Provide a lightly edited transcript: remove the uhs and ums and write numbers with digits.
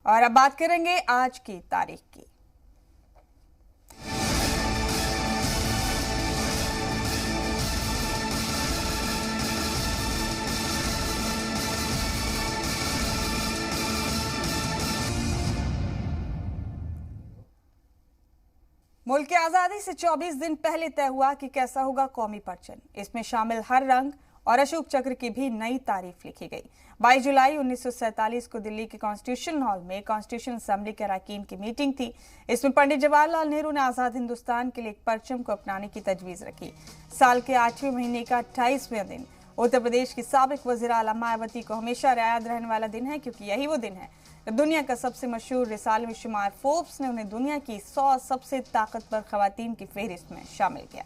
और अब बात करेंगे आज की तारीख की। मुल्क की आज़ादी से 24 दिन पहले तय हुआ कि कैसा होगा कौमी परचम। इसमें शामिल हर रंग और अशोक चक्र की भी नई तारीफ लिखी गई। 22 जुलाई 1947 को दिल्ली के कॉन्स्टिट्यूशन हॉल में कॉन्स्टिट्यूशन असेंबली के अरकान की मीटिंग थी। इसमें पंडित जवाहरलाल नेहरू ने आज़ाद हिंदुस्तान के लिए एक परचम को अपनाने की तजवीज़ रखी। साल के 8वें महीने का 28वां दिन उत्तर प्रदेश की साबिक वज़ीर आला मायावती को हमेशा याद रहने वाला दिन है, क्योंकि यही वो दिन है जब दुनिया का सबसे मशहूर रिसाले में शुमार फोर्ब्स ने उन्हें दुनिया की 100 सबसे ताकतवर खवातीन की फहरिस्त में शामिल किया।